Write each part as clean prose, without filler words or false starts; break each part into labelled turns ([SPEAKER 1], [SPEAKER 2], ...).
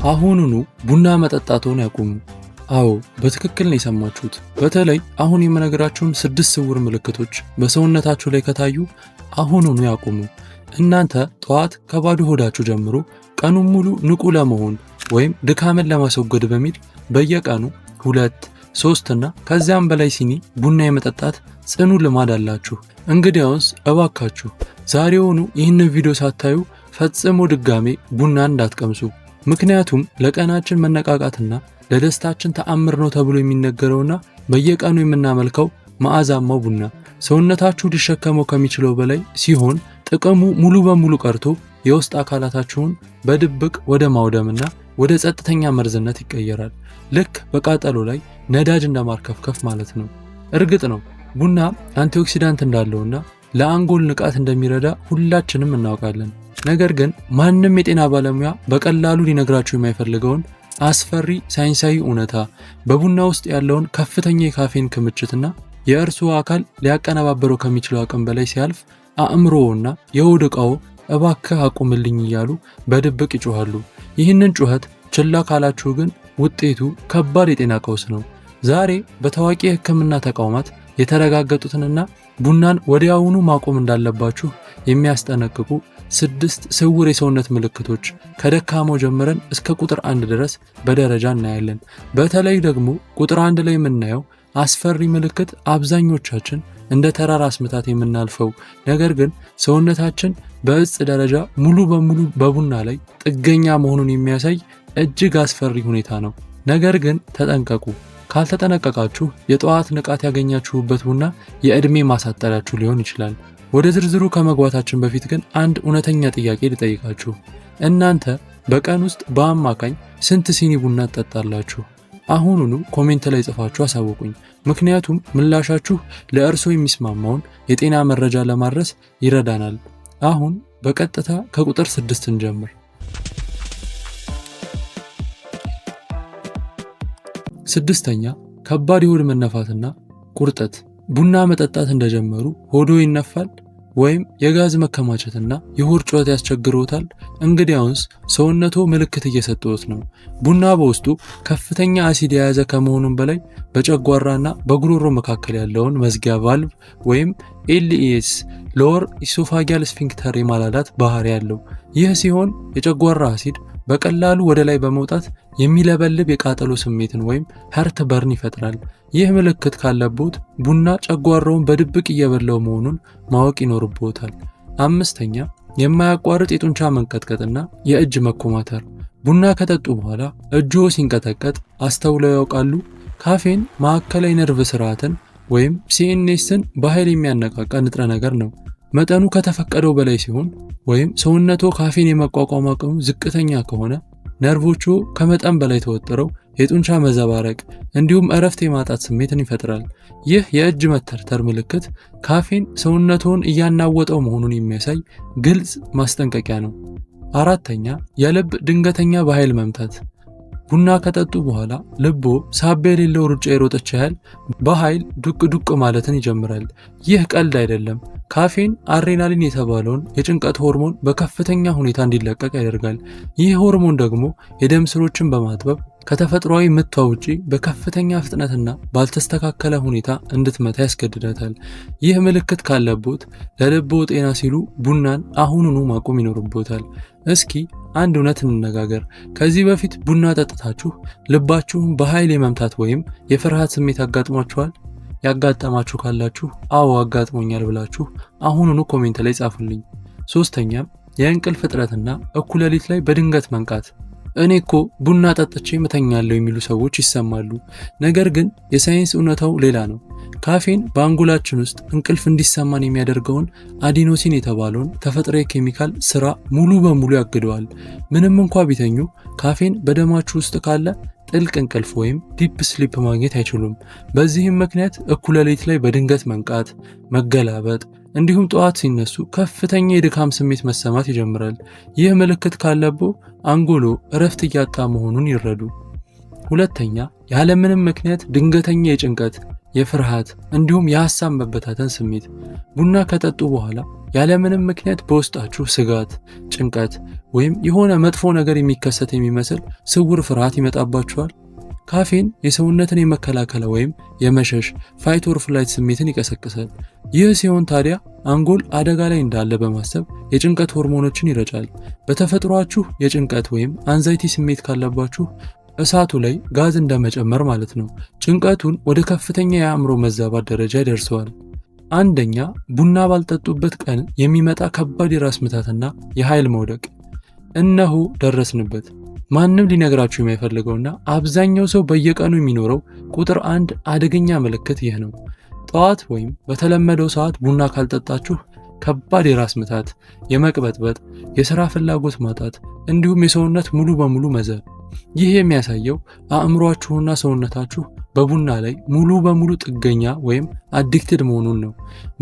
[SPEAKER 1] አሁኑኑ ቡና መጠጣቶን ያቁሙ። አዎ በትክክል ነው የሰማችሁት። በተለይ አሁን የምነግራችሁን 6 ስውር ምልክቶች በሰውነታችሁ ላይ ከታዩ አሁኑኑ ያቁሙ። እናንተ ጠዋት ከባዶ ሆዳችሁ ጀምሮ ቀኑን ሙሉ ንቁ ለመሆን ወይም ድካምን ለማስወገድ በሚል በየቀኑ 2፣ 3 እና ከዚያም በላይ ሲኒ ቡና የመጠጣት ጽኑ ልማድ አላችሁ። እንግዲያውስ እባካችሁ ዛሬውኑ ይህንን ቪዲዮ ሳታዩ ፈጽሞ ድጋሜ ቡና እንዳትቀምሱ። ምክንያቱም ለቀናችን መነቃቃትና ለደስታችን ተአምር ነው ተብሎ የሚነገረውና በየቀኑ የምናመልከው መዓዛማው ቡና ሰውነታችሁ ሊሸከመው ከሚችለው በላይ ሲሆን ጥቅሙ ሙሉ በሙሉ ቀርቶ የውስጥ አካላታችሁን በድብቅ ወደ ማውደምና ወደ ጸጥተኛ መርዝነት ይቀየራል። ልክ በቃጠሎ ላይ ነዳጅ እንደማርከፍከፍ ማለት ነው። እርግጥ ነው ቡና አንቲኦክሲዳንት እንዳለውና ለአንጎል ንቃት እንደሚረዳ ሁላችንም እናውቃለን። ነገር ግን ማንም የጤና ባለሙያ በቀላሉ ሊነግራችሁ የማይፈልገውን አስፈሪ ሳይንሳዊ እውነታ በቡና ውስጥ ያለውን ከፍተኛ የካፌን ክምችትና የእርስዎ አካል ሊያቀነባበረው ከሚችለው አቅም በላይ ሲያልፍ አእምሮውና የሆድ ዕቃው እባክህ አቁምልኝ እያሉ በድብቅ ይጮኻሉ። ይህንን ጩኸት ችላ ካላችሁ ግን ውጤቱ ከባድ የጤና ቀውስ ነው። ዛሬ በታዋቂ የሕክምና ተቋማት የተረጋገጡትንና ቡናን ወዲያውኑ ማቆም እንዳለባችሁ የሚያስጠነቅቁ 6 ስውር የሰውነት ምልክቶች ከደካማው ጀምረን እስከ ቁጥር 1 ድረስ በደረጃ እናያለን። በተለይ ደግሞ ቁጥር 1 ላይ የምናየው አስፈሪ ምልክት አብዛኞቻችን እንደ ተራ ራስ ምታት የምናልፈው ነገር ግን ሰውነታችን በእጽ ደረጃ ሙሉ በሙሉ በቡና ላይ ጥገኛ መሆኑን የሚያሳይ እጅግ አስፈሪ ሁኔታ ነው። ነገር ግን ተጠንቀቁ። ካልተጠነቀቃችሁ የጠዋት ንቃት ያገኛችሁበት ቡና የዕድሜ ማሳጠሪያችሁ ሊሆን ይችላል። ወደ ዝርዝሩ ከመግባታችን በፊት ግን አንድ እውነተኛ ጥያቄ ልጠይቃችሁ። እናንተ በቀን ውስጥ በአማካኝ ስንት ሲኒ ቡና ትጠጣላችሁ? አሁኑኑ ኮሜንት ላይ ጽፋችሁ አሳውቁኝ። ምክንያቱም ምላሻችሁ ለእርስዎ የሚስማማውን የጤና መረጃ ለማድረስ ይረዳናል። አሁን በቀጥታ ከቁጥር 6 እንጀምር። 6ኛ ከባድ የሆድ መነፋትና ቁርጠት። ቡና መጠጣት እንደጀመሩ ሆዶ ይነፋል ወይም የጋዝ መከማቸትና የሆድ ጩኸት ያስቸግሮታል? እንግዲያውስ ሰውነቶ ምልክት እየሰጠዎት ነው። ቡና በውስጡ ከፍተኛ አሲድ የያዘ ከመሆኑም በላይ በጨጓራና በጉሮሮ መካከል ያለውን መዝጊያ ቫልቭ ወይም ኤልኢኤስ ሎወር ኢሶፋጊያል ስፊንክተር የማላላት ባህሪ ያለው። ይህ ሲሆን የጨጓራ አሲድ በቀላሉ ወደ ላይ በመውጣት የሚለበልብ የቃጠሎ ስሜትን ወይም ሀርት በርን ይፈጥራል። ይህ ምልክት ካለቦት ቡና ጨጓራውን በድብቅ እየበላው መሆኑን ማወቅ ይኖርቦታል። 5ኛ የማያቋርጥ የጡንቻ መንቀጥቀጥና የእጅ መኮማተር። ቡና ከጠጡ በኋላ እጅዎ ሲንቀጠቀጥ አስተውለው ያውቃሉ? ካፌን ማዕከላዊ ነርቭ ስርዓትን ወይም ሲኤንኤስን በኃይል የሚያነቃቃ ንጥረ ነገር ነው። መጠኑ ከተፈቀደው በላይ ሲሆን ወይም ሰውነቶ ካፌን የመቋቋም አቅሙ ዝቅተኛ ከሆነ ነርቮቹ ከመጠን በላይ ተወጥረው የጡንቻ መዘባረቅ እንዲሁም እረፍት የማጣት ስሜትን ይፈጥራል። ይህ የእጅ መተርተር ምልክት ካፌን ሰውነቶን እያናወጠው መሆኑን የሚያሳይ ግልጽ ማስጠንቀቂያ ነው። 4ኛ የልብ ድንገተኛ በኃይል መምታት። ቡና ከጠጡ በኋላ ልቦ ሳቢያ የሌለው ሩጫ የሮጠች ያህል በኃይል ዱቅ ዱቅ ማለትን ይጀምራል። ይህ ቀልድ አይደለም። ካፌን አድሬናሊን የተባለውን የጭንቀት ሆርሞን በከፍተኛ ሁኔታ እንዲለቀቅ ያደርጋል። ይህ ሆርሞን ደግሞ የደም ስሮችን በማጥበብ ከተፈጥሯዊ ምቷ ውጪ በከፍተኛ ፍጥነትና ባልተስተካከለ ሁኔታ እንድትመታ ያስገድዳታል። ይህ ምልክት ካለቦት ለልቦ ጤና ሲሉ ቡናን አሁኑኑ ማቆም ይኖርቦታል። እስኪ አንድ እውነት እንነጋገር። ከዚህ በፊት ቡና ጠጥታችሁ ልባችሁን በኃይል የመምታት ወይም የፍርሃት ስሜት ያጋጥሟችኋል? ያጋጠማችሁ ካላችሁ አዎ አጋጥሞኛል ብላችሁ አሁኑኑ ኮሜንት ላይ ጻፉልኝ። 3ኛም የእንቅልፍ እጥረትና እኩለ ሌሊት ላይ በድንገት መንቃት። እኔ እኮ ቡና ጠጥቼ እተኛለሁ የሚሉ ሰዎች ይሰማሉ። ነገር ግን የሳይንስ እውነታው ሌላ ነው። ካፌን በአንጎላችን ውስጥ እንቅልፍ እንዲሰማን የሚያደርገውን አዲኖሲን የተባለውን ተፈጥሯዊ ኬሚካል ስራ ሙሉ በሙሉ ያግደዋል። ምንም እንኳ ቢተኙ ካፌን በደማችሁ ውስጥ ካለ ጥልቅ እንቅልፍ ወይም ዲፕ ስሊፕ ማግኘት አይችሉም። በዚህም ምክንያት እኩለ ሌሊት ላይ በድንገት መንቃት፣ መገላበጥ እንዲሁም ጠዋት ሲነሱ ከፍተኛ የድካም ስሜት መሰማት ይጀምራል። ይህ ምልክት ካለብዎ አንጎሎ እረፍት እያጣ መሆኑን ይረዱ። 2ኛ ያለምንም ምክንያት ድንገተኛ የጭንቀት፣ የፍርሃት እንዲሁም የሐሳብ መበታተን ስሜት። ቡና ከጠጡ በኋላ ያለምንም ምክንያት በውስጣችሁ ስጋት፣ ጭንቀት ወይም የሆነ መጥፎ ነገር የሚከሰት የሚመስል ስውር ፍርሃት ይመጣባችኋል? ካፌን የሰውነትን የመከላከል ወይም የመሸሽ ፋይት ኦር ፍላይት ስሜትን ይቀሰቅሳል። ይህ ሲሆን ታዲያ አንጎል አደጋ ላይ እንዳለ በማሰብ የጭንቀት ሆርሞኖችን ይረጫል። በተፈጥሯችሁ የጭንቀት ወይም አንዛይቲ ስሜት ካለባችሁ እሳቱ ላይ ጋዝ እንደመጨመር ማለት ነው። ጭንቀቱን ወደ ከፍተኛ የአእምሮ መዛባት ደረጃ ይደርሰዋል። አንደኛ፣ ቡና ባልጠጡበት ቀን የሚመጣ ከባድ የራስ ምታትና የኃይል መውደቅ። እነሆ ደረስንበት። ማንም ሊነግራችሁ የማይፈልገውና አብዛኛው ሰው በየቀኑ የሚኖረው ቁጥር 1 አደገኛ ምልክት ይህ ነው። ጠዋት ወይም በተለመደው ሰዓት ቡና ካልጠጣችሁ ከባድ የራስ ምታት፣ የመቅበጥበጥ፣ የሥራ ፍላጎት ማጣት እንዲሁም የሰውነት ሙሉ በሙሉ መዘር። ይህ የሚያሳየው አእምሯችሁና ሰውነታችሁ በቡና ላይ ሙሉ በሙሉ ጥገኛ ወይም አዲክትድ መሆኑን ነው።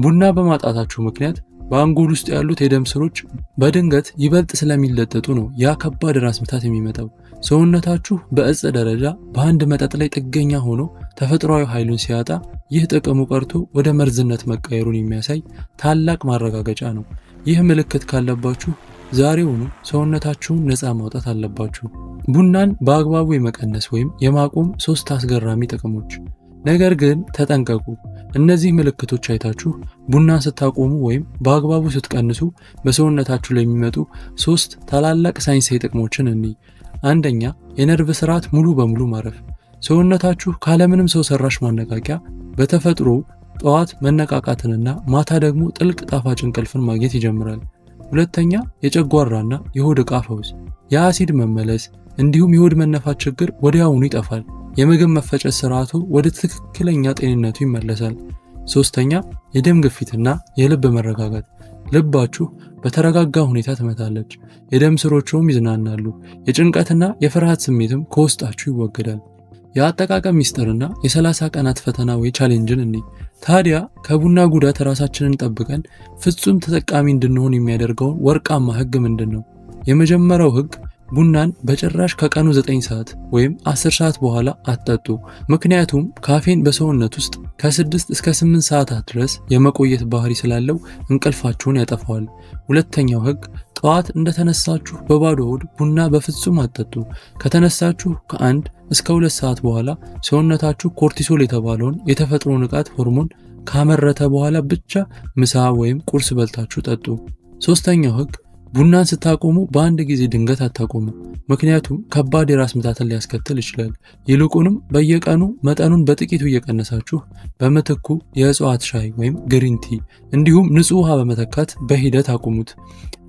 [SPEAKER 1] ቡና በማጣታችሁ ምክንያት በአንጎል ውስጥ ያሉት የደም ስሮች በድንገት ይበልጥ ስለሚለጠጡ ነው ያ ከባድ ራስ ምታት የሚመጣው። ሰውነታችሁ በእጽ ደረጃ በአንድ መጠጥ ላይ ጥገኛ ሆኖ ተፈጥሯዊ ኃይሉን ሲያጣ ይህ ጥቅሙ ቀርቶ ወደ መርዝነት መቀየሩን የሚያሳይ ታላቅ ማረጋገጫ ነው። ይህ ምልክት ካለባችሁ ዛሬውኑ ሰውነታችሁን ነፃ ማውጣት አለባችሁ። ቡናን በአግባቡ የመቀነስ ወይም የማቆም 3 አስገራሚ ጥቅሞች። ነገር ግን ተጠንቀቁ። እነዚህ ምልክቶች አይታችሁ ቡናን ስታቆሙ ወይም በአግባቡ ስትቀንሱ በሰውነታችሁ ላይ የሚመጡ 3 ታላላቅ ሳይንሳዊ ጥቅሞችን እንይ። አንደኛ፣ የነርቭ ስርዓት ሙሉ በሙሉ ማረፍ። ሰውነታችሁ ካለምንም ሰው ሰራሽ ማነቃቂያ በተፈጥሮ ጠዋት መነቃቃትንና ማታ ደግሞ ጥልቅ ጣፋጭ እንቅልፍን ማግኘት ይጀምራል። ሁለተኛ፣ የጨጓራና የሆድ ዕቃ ፈውስ። የአሲድ መመለስ እንዲሁም የሆድ መነፋት ችግር ወዲያውኑ ይጠፋል። የምግብ መፈጨት ስርዓቱ ወደ ትክክለኛ ጤንነቱ ይመለሳል። ሶስተኛ፣ የደም ግፊትና የልብ መረጋጋት። ልባችሁ በተረጋጋ ሁኔታ ትመታለች፣ የደም ስሮችም ይዝናናሉ፣ የጭንቀትና የፍርሃት ስሜትም ከውስጣችሁ ይወገዳል። የአጠቃቀም ሚስጥርና የ30 ቀናት ፈተና ወይ ቻሌንጅን እንይ። ታዲያ ከቡና ጉዳት ራሳችንን ጠብቀን ፍጹም ተጠቃሚ እንድንሆን የሚያደርገውን ወርቃማ ህግ ምንድን ነው? የመጀመሪያው ህግ ቡናን በጭራሽ ከቀኑ 9 ሰዓት ወይም 10 ሰዓት በኋላ አትጠጡ። ምክንያቱም ካፌን በሰውነት ውስጥ ከ6 እስከ 8 ሰዓታት ድረስ የመቆየት ባህሪ ስላለው እንቅልፋችሁን ያጠፋዋል። ሁለተኛው ህግ ጠዋት እንደተነሳችሁ በባዶ ሆድ ቡና በፍጹም አትጠጡ። ከተነሳችሁ ከ1 እስከ 2 ሰዓት በኋላ ሰውነታችሁ ኮርቲሶል የተባለውን የተፈጥሮ ንቃት ሆርሞን ካመረተ በኋላ ብቻ ምሳ ወይም ቁርስ በልታችሁ ጠጡ። ሶስተኛው ህግ ቡናን ስታቆሙ በአንድ ጊዜ ድንገት አታቆሙ። ምክንያቱም ከባድ የራስ ምታትን ሊያስከትል ይችላል። ይልቁንም በየቀኑ መጠኑን በጥቂቱ እየቀነሳችሁ በምትኩ የእጽዋት ሻይ ወይም ግሪን ቲ እንዲሁም ንጹህ ውሃ በመተካት በሂደት አቁሙት።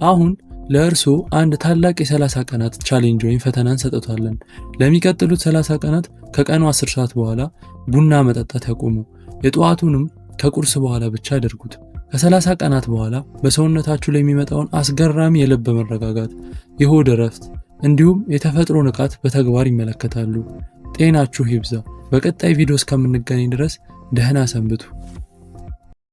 [SPEAKER 1] አሁን ለእርስዎ አንድ ታላቅ የ30 ቀናት ቻሌንጅ ወይም ፈተና እንሰጥቷለን። ለሚቀጥሉት 30 ቀናት ከቀኑ 10 ሰዓት በኋላ ቡና መጠጣት ያቆሙ። የጠዋቱንም ከቁርስ በኋላ ብቻ አድርጉት። ከ30 ቀናት በኋላ በሰውነታችሁ ላይ የሚመጣውን አስገራሚ የልብ መረጋጋት፣ የሆድ እረፍት እንዲሁም የተፈጥሮ ንቃት በተግባር ይመለከታሉ። ጤናችሁ ይብዛ። በቀጣይ ቪዲዮ እስከምንገናኝ ድረስ ደህና ሰንብቱ።